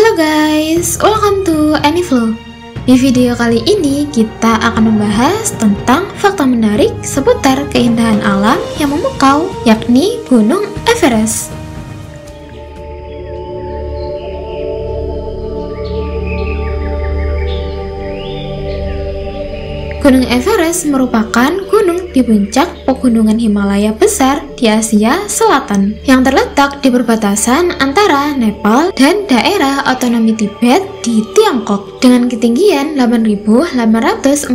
Halo guys, welcome to Anyflow. Di video kali ini kita akan membahas tentang fakta menarik seputar keindahan alam yang memukau, yakni Gunung Everest. Gunung Everest merupakan gunung di puncak pegunungan Himalaya besar di Asia Selatan yang terletak di perbatasan antara Nepal dan daerah otonomi Tibet di Tiongkok dengan ketinggian 8.849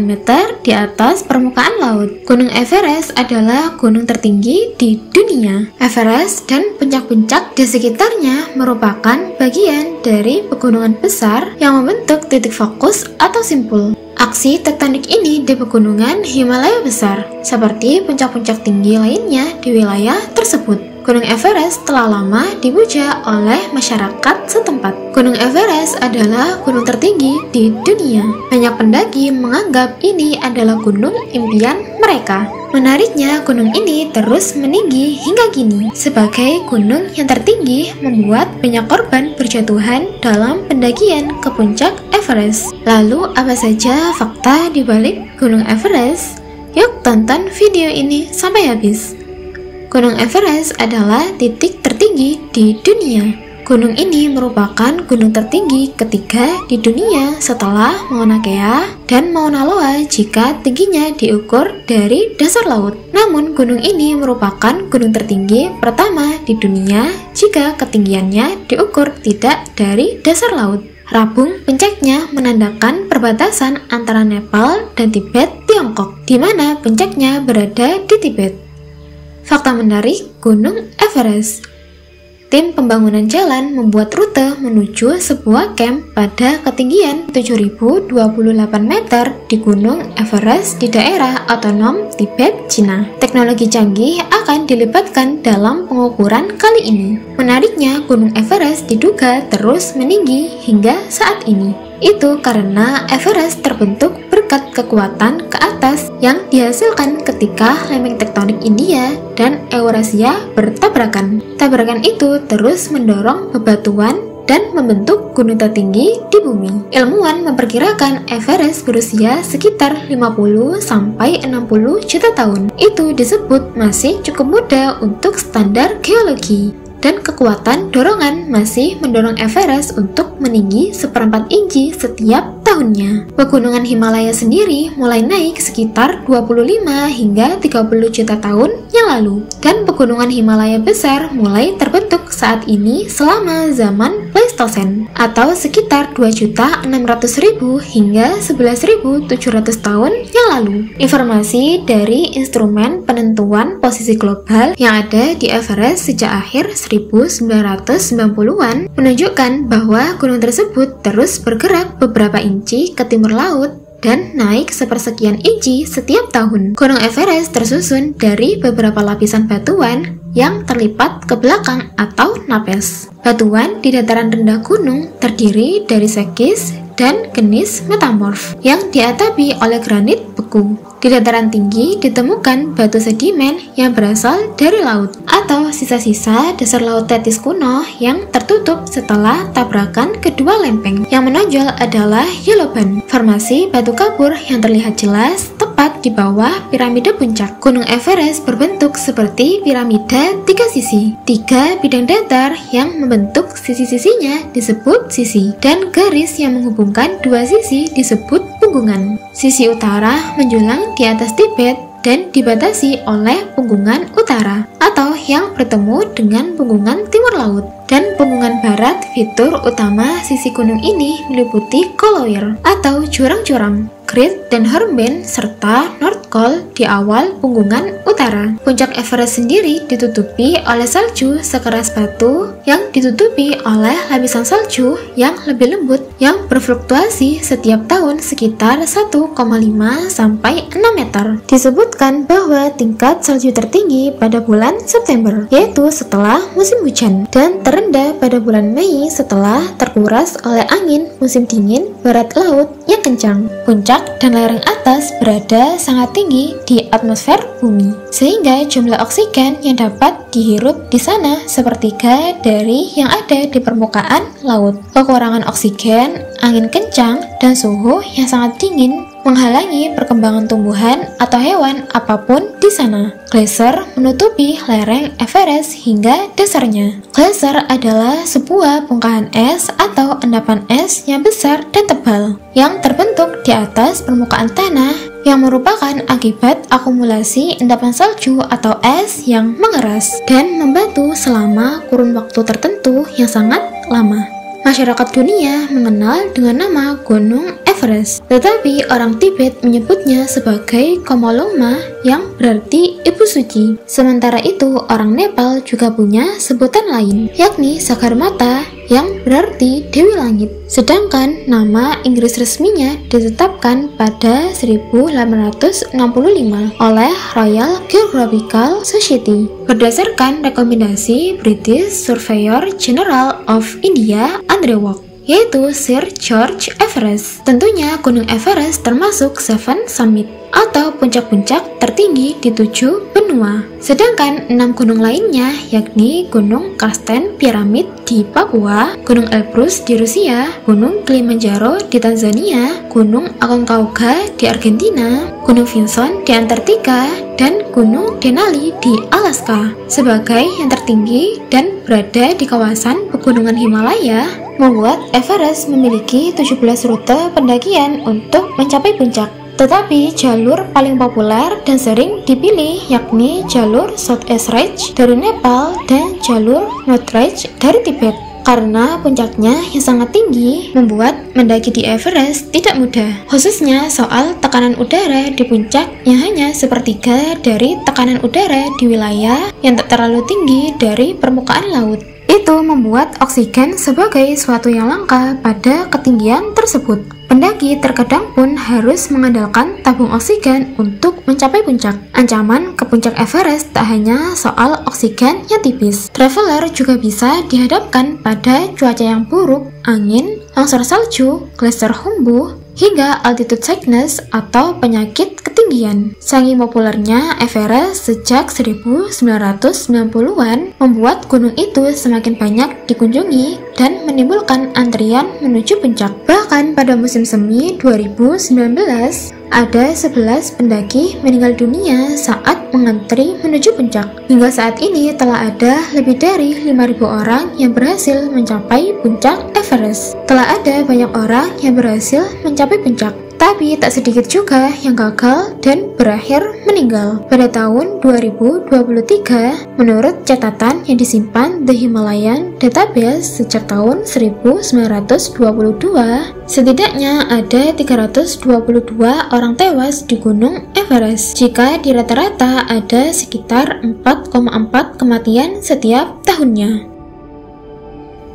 meter di atas permukaan laut. Gunung Everest adalah gunung tertinggi di dunia. Everest dan puncak-puncak di sekitarnya merupakan bagian dari pegunungan besar yang membentuk titik fokus atau simpul. Aksi tektonik ini di pegunungan Himalaya besar, seperti puncak-puncak tinggi lainnya di wilayah tersebut. Gunung Everest telah lama dipuja oleh masyarakat setempat. Gunung Everest adalah gunung tertinggi di dunia. Banyak pendaki menganggap ini adalah gunung impian mereka. Menariknya, gunung ini terus meninggi hingga kini. Sebagai gunung yang tertinggi, membuat banyak korban berjatuhan dalam pendakian ke puncak Everest. Lalu, apa saja fakta di balik Gunung Everest? Yuk tonton video ini sampai habis. Gunung Everest adalah titik tertinggi di dunia. Gunung ini merupakan gunung tertinggi ketiga di dunia setelah Mauna Kea dan Mauna Loa jika tingginya diukur dari dasar laut. Namun gunung ini merupakan gunung tertinggi pertama di dunia jika ketinggiannya diukur tidak dari dasar laut. Rabung puncaknya menandakan perbatasan antara Nepal dan Tibet, Tiongkok, di mana puncaknya berada di Tibet. Fakta menarik Gunung Everest. Tim pembangunan jalan membuat rute menuju sebuah camp pada ketinggian 7.028 meter di Gunung Everest di daerah otonom Tibet, Cina. Teknologi canggih akan dilibatkan dalam pengukuran kali ini. Menariknya, Gunung Everest diduga terus meninggi hingga saat ini. Itu karena Everest terbentuk berkat kekuatan ke atas yang dihasilkan ketika lempeng tektonik India dan Eurasia bertabrakan. Tabrakan itu terus mendorong bebatuan dan membentuk gunung tertinggi di bumi. Ilmuwan memperkirakan Everest berusia sekitar 50-60 juta tahun. Itu disebut masih cukup muda untuk standar geologi. Dan kekuatan dorongan masih mendorong Everest untuk meninggi 1/4 inci setiap tahunnya. Pegunungan Himalaya sendiri mulai naik sekitar 25 hingga 30 juta tahun yang lalu. Dan pegunungan Himalaya besar mulai terbentuk saat ini selama zaman Pleistosen atau sekitar 2.600.000 hingga 11.700 tahun yang lalu. Informasi dari instrumen penentuan posisi global yang ada di Everest sejak akhir 1990-an menunjukkan bahwa gunung tersebut terus bergerak beberapa inci ke timur laut dan naik sepersekian inci setiap tahun. Gunung Everest tersusun dari beberapa lapisan batuan yang terlipat ke belakang atau napes. Batuan di dataran rendah gunung terdiri dari sekis dan genis metamorf yang diatapi oleh granit beku. Di dataran tinggi ditemukan batu sedimen yang berasal dari laut atau sisa-sisa dasar laut Tetis kuno yang tertutup setelah tabrakan kedua lempeng. Yang menonjol adalah Yellowban, formasi batu kapur yang terlihat jelas tepat di bawah piramida puncak. Gunung Everest berbentuk seperti piramida 3 sisi. 3 bidang datar yang membentuk sisi-sisinya disebut sisi, dan garis yang menghubungkan 2 sisi disebut punggungan. Sisi utara menjulang di atas Tibet dan dibatasi oleh punggungan utara atau yang bertemu dengan punggungan timur laut. Dan punggungan barat, fitur utama sisi gunung ini meliputi Koloir atau jurang-jurang, Grit dan Hornbeam serta North Col di awal punggungan utara. Puncak Everest sendiri ditutupi oleh salju sekeras batu yang ditutupi oleh lapisan salju yang lebih lembut yang berfluktuasi setiap tahun sekitar 1,5 sampai 6 meter. Disebutkan bahwa tingkat salju tertinggi pada bulan September, yaitu setelah musim hujan, dan terendah pada bulan Mei setelah terkuras oleh angin musim dingin barat laut yang kencang. Puncak puncak dan lereng atas berada sangat tinggi di atmosfer bumi, sehingga jumlah oksigen yang dapat dihirup di sana sepertiga dari yang ada di permukaan laut. Kekurangan oksigen, angin kencang, dan suhu yang sangat dingin menghalangi perkembangan tumbuhan atau hewan apapun di sana. Geyser menutupi lereng Everest hingga dasarnya. Geyser adalah sebuah bongkahan es atau endapan es yang besar dan tebal yang terbentuk di atas permukaan tanah yang merupakan akibat akumulasi endapan salju atau es yang mengeras dan membatu selama kurun waktu tertentu yang sangat lama. Masyarakat dunia mengenal dengan nama Gunung Everest, tetapi orang Tibet menyebutnya sebagai Komolongma yang berarti Ibu Suci. Sementara itu, orang Nepal juga punya sebutan lain, yakni Sagarmatha yang berarti Dewi Langit. Sedangkan nama Inggris resminya ditetapkan pada 1865 oleh Royal Geographical Society berdasarkan rekomendasi British Surveyor General of India Andrew Walk, yaitu Sir George Everest. Tentunya Gunung Everest termasuk Seven Summit atau puncak-puncak tertinggi di 7 benua. Sedangkan 6 gunung lainnya yakni Gunung Karsten Piramid di Papua, Gunung Elbrus di Rusia, Gunung Kilimanjaro di Tanzania, Gunung Aconcagua di Argentina, Gunung Vinson di Antartika, dan Gunung Denali di Alaska. Sebagai yang tertinggi dan berada di kawasan pegunungan Himalaya, membuat Everest memiliki 17 rute pendakian untuk mencapai puncak. Tetapi jalur paling populer dan sering dipilih yakni jalur Southeast Ridge dari Nepal dan jalur North Ridge dari Tibet. Karena puncaknya yang sangat tinggi, membuat mendaki di Everest tidak mudah, khususnya soal tekanan udara di puncak yang hanya sepertiga dari tekanan udara di wilayah yang tak terlalu tinggi dari permukaan laut. Itu membuat oksigen sebagai suatu yang langka pada ketinggian tersebut. Pendaki terkadang pun harus mengandalkan tabung oksigen untuk mencapai puncak. Ancaman ke puncak Everest tak hanya soal oksigen yang tipis. Traveler juga bisa dihadapkan pada cuaca yang buruk, angin, longsor salju, gletser humbuh, hingga altitude sickness atau penyakit ketinggian. Saking populernya Everest sejak 1990-an membuat gunung itu semakin banyak dikunjungi dan menimbulkan antrian menuju puncak. Bahkan pada musim semi 2019, ada 11 pendaki meninggal dunia saat mengantri menuju puncak. Hingga saat ini telah ada lebih dari 5.000 orang yang berhasil mencapai puncak Everest. Telah ada banyak orang yang berhasil mencapai puncak, tapi tak sedikit juga yang gagal dan berakhir meninggal. Pada tahun 2023, menurut catatan yang disimpan The Himalayan Database sejak tahun 1922, setidaknya ada 322 orang tewas di Gunung Everest. Jika di rata-rata ada sekitar 4,4 kematian setiap tahunnya.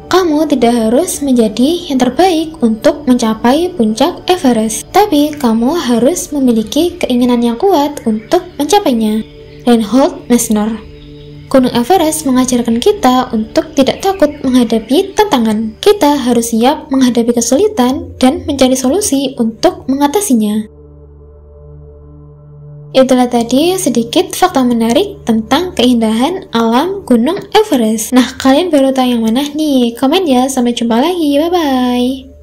Kamu tidak harus menjadi yang terbaik untuk mencapai puncak Everest, tapi kamu harus memiliki keinginan yang kuat untuk mencapainya. Reinhold Messner. Gunung Everest mengajarkan kita untuk tidak takut menghadapi tantangan. Kita harus siap menghadapi kesulitan dan mencari solusi untuk mengatasinya. Itulah tadi sedikit fakta menarik tentang keindahan alam Gunung Everest. Nah, kalian baru tahu yang mana nih? Komen ya, sampai jumpa lagi, bye-bye.